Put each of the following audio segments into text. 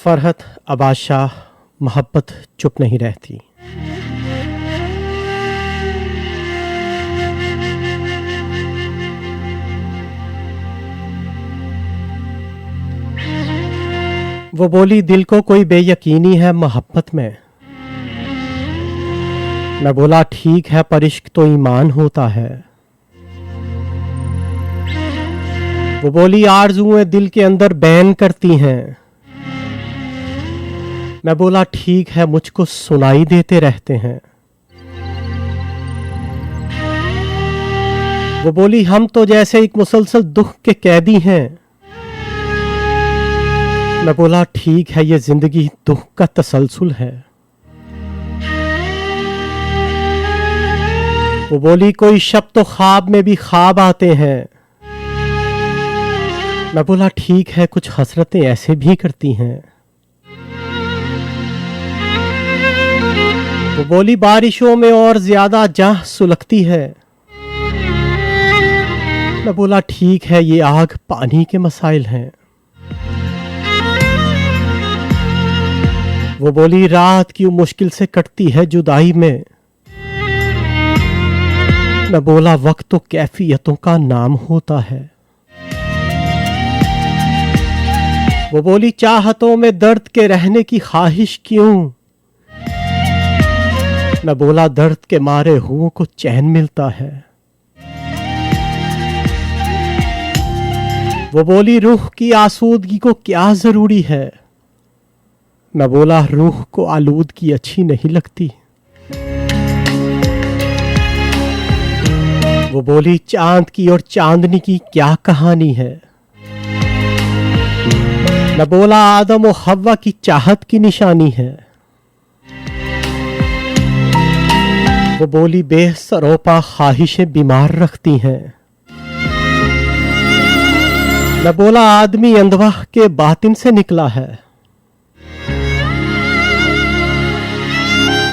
फरहत अब्बास शाह, मोहब्बत चुप नहीं रहती। वो बोली, दिल को कोई बेयकीनी है मोहब्बत में। मैं बोला, ठीक है पर इश्क तो ईमान होता है। वो बोली, आरज़ुएं दिल के अंदर बैन करती हैं। मैं बोला, ठीक है मुझको सुनाई देते रहते हैं। वो बोली, हम तो जैसे एक मुसलसल दुख के कैदी हैं। मैं बोला, ठीक है ये जिंदगी दुख का तसलसल है। वो बोली, कोई शब तो ख्वाब में भी ख्वाब आते हैं। मैं बोला, ठीक है कुछ हसरतें ऐसे भी करती हैं। वो बोली, बारिशों में और ज्यादा जाह सुलगती है। मैं बोला, ठीक है ये आग पानी के मसाइल हैं। वो बोली, रात क्यों मुश्किल से कटती है जुदाई में। मैं बोला, वक्त तो कैफियतों का नाम होता है। वो बोली, चाहतों में दर्द के रहने की ख्वाहिश क्यों। मैं बोला, दर्द के मारे हुओं को चैन मिलता है। वो बोली, रूह की आसूदगी को क्या जरूरी है। मैं बोला, रूह को आलूदगी अच्छी नहीं लगती। वो बोली, चांद की और चांदनी की क्या कहानी है। मैं बोला, आदम और हव्वा की चाहत की निशानी है। वो बोली, बेसरोपा ख्वाहिशें बीमार रखती हैं। मैं बोला, आदमी अंधवा के बातिन से निकला है।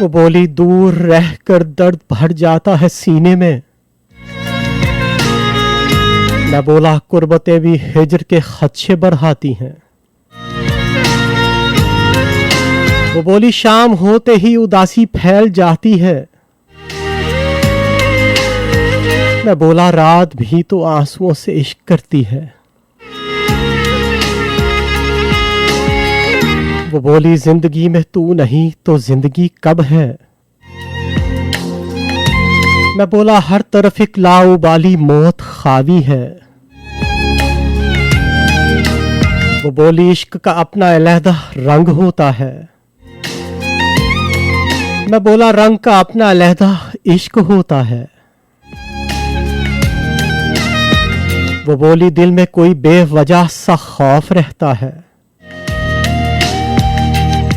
वो बोली, दूर रहकर दर्द भर जाता है सीने में। मैं बोला, कुर्बतें भी हिजर के खदशे बढ़ाती हैं। वो बोली, शाम होते ही उदासी फैल जाती है। मैं बोला, रात भी तो आंसुओं से इश्क करती है। वो बोली, जिंदगी में तू नहीं तो जिंदगी कब है। मैं बोला, हर तरफ एक लाउबाली मौत खावी है। वो बोली, इश्क का अपना अलहदा रंग होता है। मैं बोला, रंग का अपना अलहदा इश्क होता है। वो बोली, दिल में कोई बेवजह सा खौफ रहता है।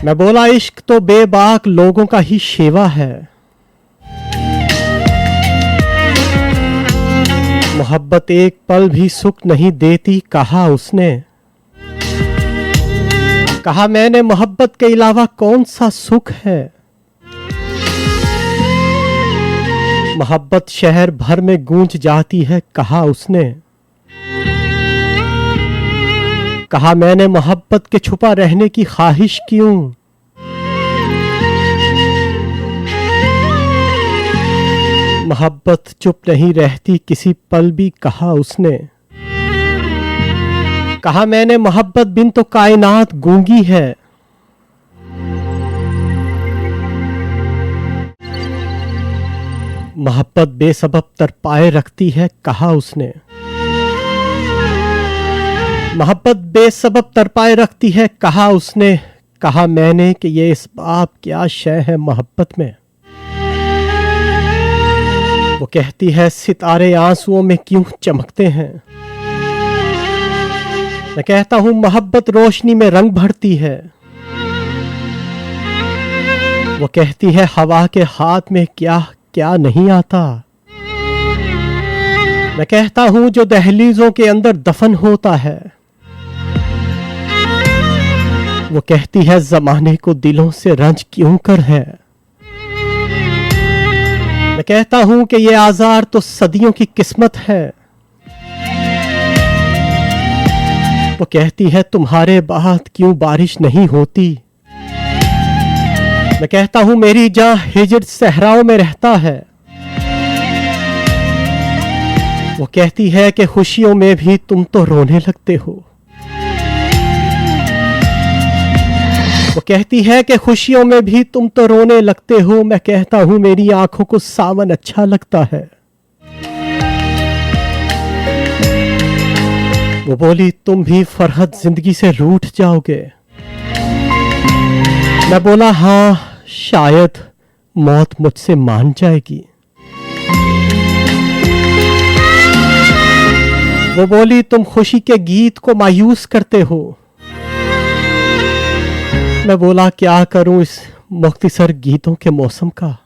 मैं बोला, इश्क तो बेबाक लोगों का ही शेवा है। मोहब्बत एक पल भी सुख नहीं देती कहा उसने। कहा मैंने, मोहब्बत के अलावा कौन सा सुख है। मोहब्बत शहर भर में गूंज जाती है कहा उसने। कहा मैंने, मोहब्बत के छुपा रहने की ख्वाहिश क्यों। मोहब्बत चुप नहीं रहती किसी पल भी कहा उसने। कहा मैंने, मोहब्बत बिन तो कायनात गूंगी है। मोहब्बत बेसबब तरपाए रखती है कहा उसने। मोहब्बत बेसबब तरपाए रखती है कहा उसने। कहा मैंने कि ये इसबाब क्या शय है मोहब्बत में। वो कहती है, सितारे आंसुओं में क्यों चमकते हैं। मैं कहता हूं, मोहब्बत रोशनी में रंग भरती है। वो कहती है, हवा के हाथ में क्या क्या नहीं आता। मैं कहता हूं, जो दहलीजों के अंदर दफन होता है। वो कहती है, जमाने को दिलों से रंज क्यों कर है। मैं कहता हूं कि ये आजार तो सदियों की किस्मत है। वो कहती है तुम्हारे बाद क्यों बारिश नहीं होती। मैं कहता हूं मेरी जान हिजर सहराओं में रहता है। वो कहती है कि खुशियों में भी तुम तो रोने लगते हो। वो कहती है कि खुशियों में भी तुम तो रोने लगते हो। मैं कहता हूं मेरी आंखों को सावन अच्छा लगता है। वो बोली तुम भी फरहत जिंदगी से रूठ जाओगे। मैं बोला हाँ शायद मौत मुझसे मान जाएगी। वो बोली तुम खुशी के गीत को मायूस करते हो। मैं बोला क्या करूं इस मुख्तसर गीतों के मौसम का।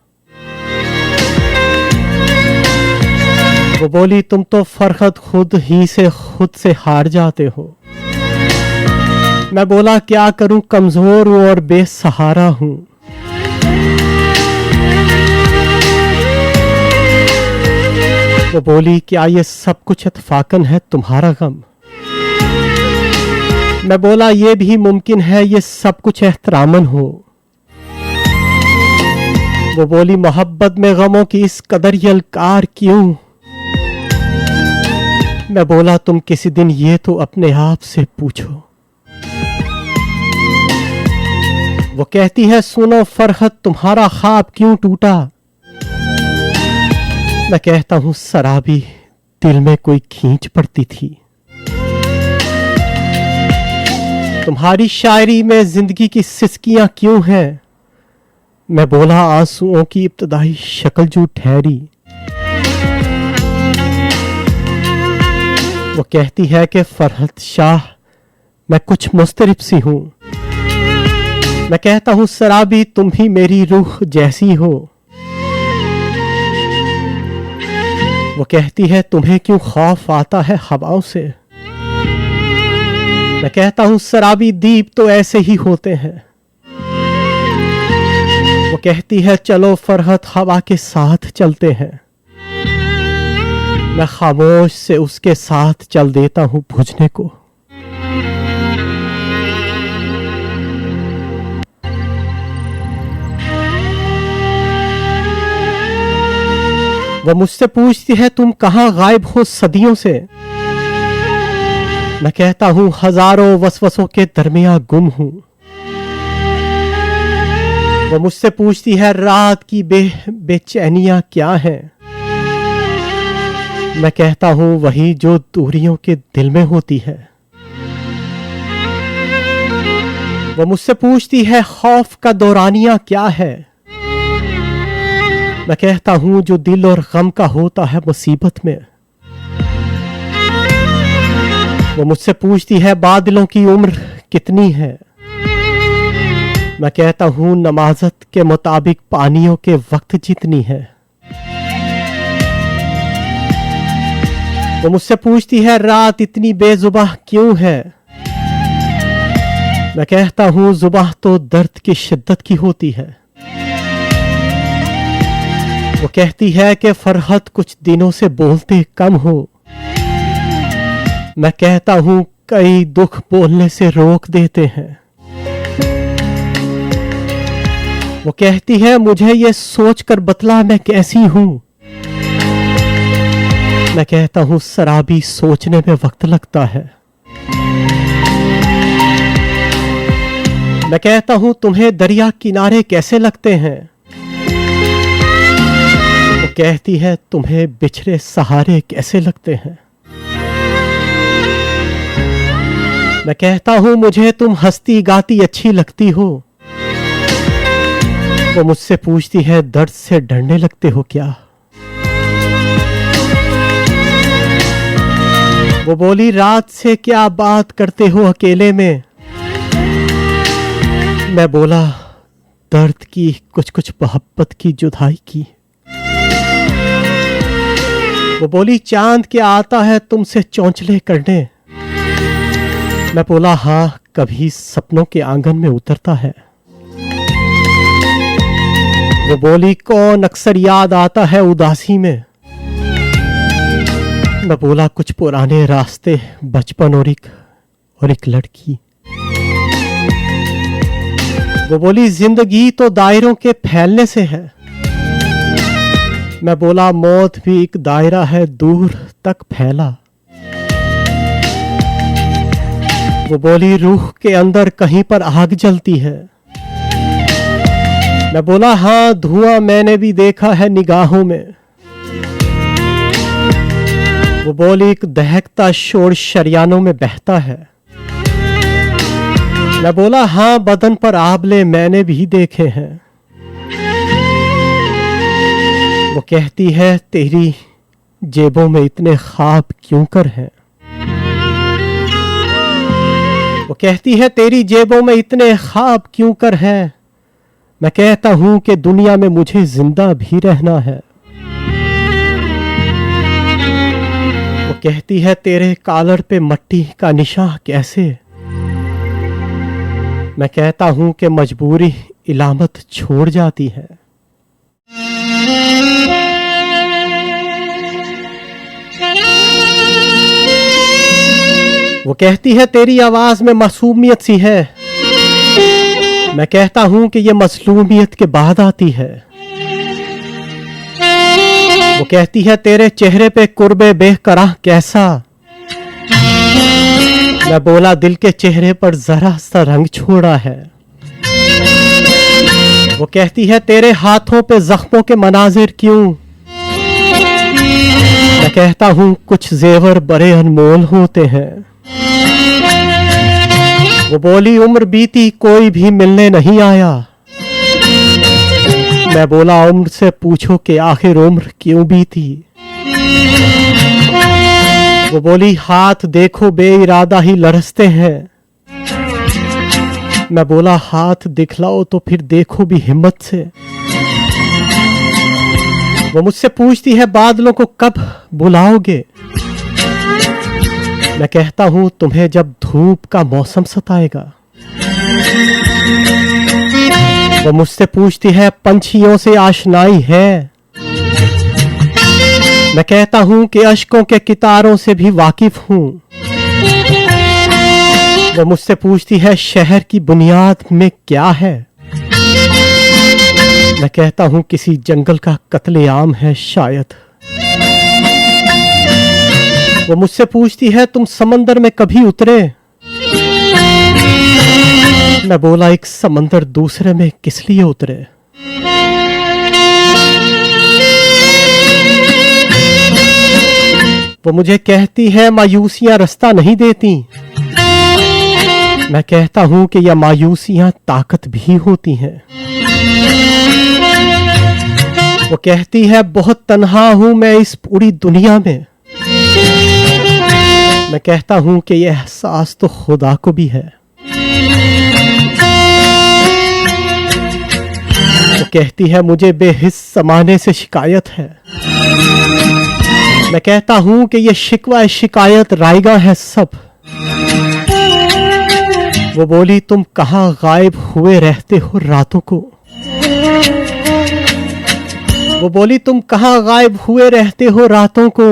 वो बोली तुम तो फरहत खुद से हार जाते हो। मैं बोला क्या करूं कमजोर हूं और बेसहारा हूं। वो बोली क्या ये सब कुछ इत्फाकन है तुम्हारा गम। मैं बोला ये भी मुमकिन है ये सब कुछ एहतरामन हो। वो बोली मोहब्बत में गमों की इस कदर यलकार क्यों। मैं बोला तुम किसी दिन ये तो अपने आप से पूछो। वो कहती है सुनो फरहत तुम्हारा ख्वाब क्यों टूटा। मैं कहता हूं शराबी दिल में कोई खींच पड़ती थी। तुम्हारी शायरी में जिंदगी की सिसकियां क्यों हैं। मैं बोला आंसुओं की इब्तदाई शक्ल जो ठहरी। वो कहती है कि फरहत शाह मैं कुछ मुस्तरिब सी हूं। मैं कहता हूं शराबी तुम ही मेरी रूह जैसी हो। वो कहती है तुम्हें क्यों खौफ आता है हवाओं से। मैं कहता हूं शराबी दीप तो ऐसे ही होते हैं। वो कहती है चलो फरहत हवा के साथ चलते हैं। मैं खामोश से उसके साथ चल देता हूं बुझने को। वो मुझसे पूछती है तुम कहां गायब हो सदियों से। मैं कहता हूं हजारों वसवसों के दरमियां गुम हूं। वो मुझसे पूछती है रात की बेचैनियां क्या हैं। मैं कहता हूं वही जो दूरियों के दिल में होती है। वो मुझसे पूछती है खौफ का दौरानिया क्या है। मैं कहता हूं जो दिल और गम का होता है मुसीबत में। वो मुझसे पूछती है बादलों की उम्र कितनी है। मैं कहता हूं नमाजत के मुताबिक पानियों के वक्त जितनी है। वो मुझसे पूछती है रात इतनी बेजुबाह क्यों है। मैं कहता हूं जुबाह तो दर्द की शिद्दत की होती है। वो कहती है कि फरहत कुछ दिनों से बोलते कम हो। मैं कहता हूं कई दुख बोलने से रोक देते हैं। वो कहती है मुझे ये सोचकर बतला मैं कैसी हूं। मैं कहता हूं शराबी सोचने में वक्त लगता है। मैं कहता हूं तुम्हें दरिया किनारे कैसे लगते हैं। वो कहती है तुम्हें बिछड़े सहारे कैसे लगते हैं। मैं कहता हूं मुझे तुम हंसती गाती अच्छी लगती हो। वो मुझसे पूछती है दर्द से डरने लगते हो क्या। वो बोली रात से क्या बात करते हो अकेले में। मैं बोला दर्द की कुछ मोहब्बत की जुदाई की। वो बोली चांद क्या आता है तुमसे चौंचले करने। मैं बोला हाँ कभी सपनों के आंगन में उतरता है। वो बोली कौन अक्सर याद आता है उदासी में। मैं बोला कुछ पुराने रास्ते बचपन और एक लड़की। वो बोली जिंदगी तो दायरों के फैलने से है। मैं बोला मौत भी एक दायरा है दूर तक फैला। वो बोली रूह के अंदर कहीं पर आग जलती है। मैं बोला हाँ धुआं मैंने भी देखा है निगाहों में। वो बोली एक दहकता शोर शरियानों में बहता है। मैं बोला हाँ बदन पर आबले मैंने भी देखे हैं। वो कहती है तेरी जेबों में इतने ख्वाब क्यों कर हैं। वो कहती है तेरी जेबों में इतने ख्वाब क्यों कर हैं। मैं कहता हूं कि दुनिया में मुझे जिंदा भी रहना है। वो कहती है तेरे कॉलर पे मट्टी का निशान कैसे। मैं कहता हूं कि मजबूरी इलामत छोड़ जाती है। वो कहती है तेरी आवाज में मासूमियत सी है। मैं कहता हूं कि ये मजलूमियत के बाद आती है। वो कहती है तेरे चेहरे पे कुर्बे बेकरार कैसा। मैं बोला दिल के चेहरे पर जरा सा रंग छोड़ा है। वो कहती है तेरे हाथों पे जख्मों के मनाजिर क्यों। मैं कहता हूं कुछ जेवर बड़े अनमोल होते हैं। वो बोली उम्र बीती कोई भी मिलने नहीं आया। मैं बोला उम्र से पूछो कि आखिर उम्र क्यों बीती। वो बोली हाथ देखो बेइरादा ही लरसते हैं। मैं बोला हाथ दिखलाओ तो फिर देखो भी हिम्मत से। वो मुझसे पूछती है बादलों को कब बुलाओगे। मैं कहता हूं तुम्हें जब धूप का मौसम सताएगा। वो मुझसे पूछती है पंछियों से आशनाई है। मैं कहता हूं कि अश्कों के कितारों से भी वाकिफ हूं। वो मुझसे पूछती है शहर की बुनियाद में क्या है। मैं कहता हूं किसी जंगल का कत्लेआम है शायद। वो मुझसे पूछती है तुम समंदर में कभी उतरे। मैं बोला एक समंदर दूसरे में किस लिए उतरे। वो मुझे कहती है मायूसियां रास्ता नहीं देती। मैं कहता हूं कि यह मायूसियां ताकत भी होती हैं। वो कहती है बहुत तन्हा हूं मैं इस पूरी दुनिया में। मैं कहता हूं कि यह एहसास तो खुदा को भी है। वो कहती है मुझे बेहिस समाने से शिकायत है। मैं कहता हूं कि यह शिकवा शिकायत रायगा है सब। वो बोली तुम कहां गायब हुए रहते हो रातों को। वो बोली तुम कहां गायब हुए रहते हो रातों को।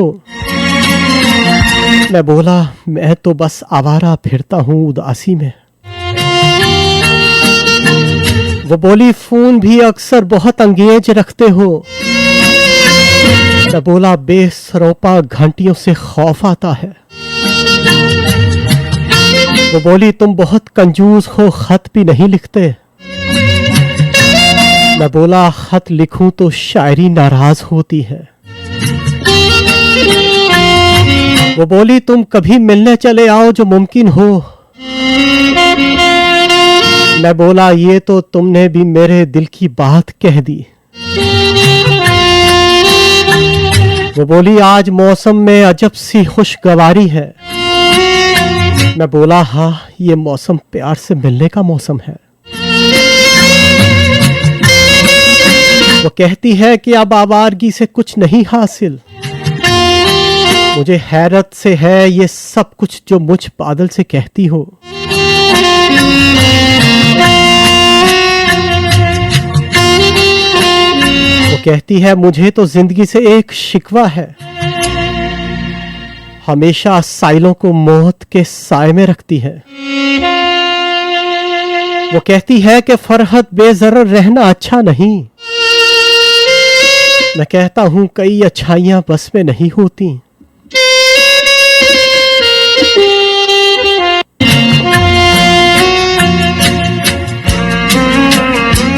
मैं बोला मैं तो बस आवारा फिरता हूं उदासी में। वो बोली फोन भी अक्सर बहुत अंगेज रखते हो। मैं बोला बेसरोपा घंटियों से खौफ आता है। वो बोली तुम बहुत कंजूस हो खत भी नहीं लिखते। मैं बोला खत लिखूं तो शायरी नाराज होती है। वो बोली तुम कभी मिलने चले आओ जो मुमकिन हो। मैं बोला ये तो तुमने भी मेरे दिल की बात कह दी। वो बोली आज मौसम में अजब सी खुशगवारी है। मैं बोला हाँ ये मौसम प्यार से मिलने का मौसम है। वो कहती है कि अब आवारगी से कुछ नहीं हासिल। मुझे हैरत से है ये सब कुछ जो मुझ बादल से कहती हो। वो कहती है मुझे तो जिंदगी से एक शिकवा है। हमेशा साइलों को मौत के साए में रखती है। वो कहती है कि फरहत बेज़रर रहना अच्छा नहीं। मैं कहता हूं कई अच्छाइयां बस में नहीं होती।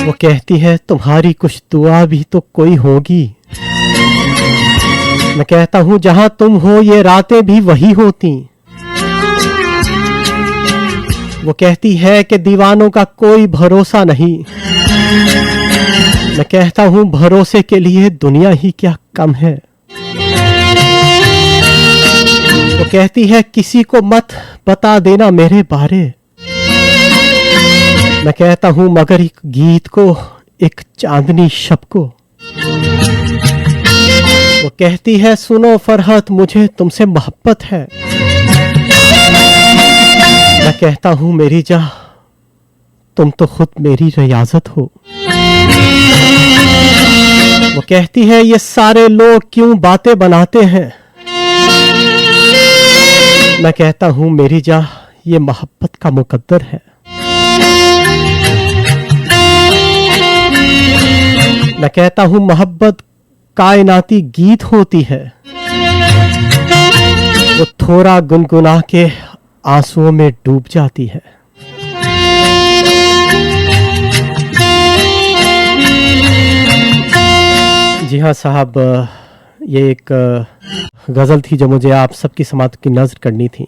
वो कहती है तुम्हारी कुछ दुआ भी तो कोई होगी। मैं कहता हूं जहां तुम हो ये रातें भी वही होती। वो कहती है कि दीवानों का कोई भरोसा नहीं। मैं कहता हूं भरोसे के लिए दुनिया ही क्या कम है। वो कहती है किसी को मत बता देना मेरे बारे। मैं कहता हूं मगर एक गीत को, एक चांदनी शब को। वो कहती है सुनो फरहत मुझे तुमसे मोहब्बत है। मैं कहता हूं मेरी जान तुम तो खुद मेरी रियाजत हो। वो कहती है ये सारे लोग क्यों बातें बनाते हैं। मैं कहता हूं मेरी जान ये मोहब्बत का मुकद्दर है। मैं कहता हूं मोहब्बत कायनाती गीत होती है। वो थोड़ा गुनगुना के आंसुओं में डूब जाती है। जी हाँ साहब, ये एक गज़ल थी जो मुझे आप सबकी समात की नज़र करनी थी।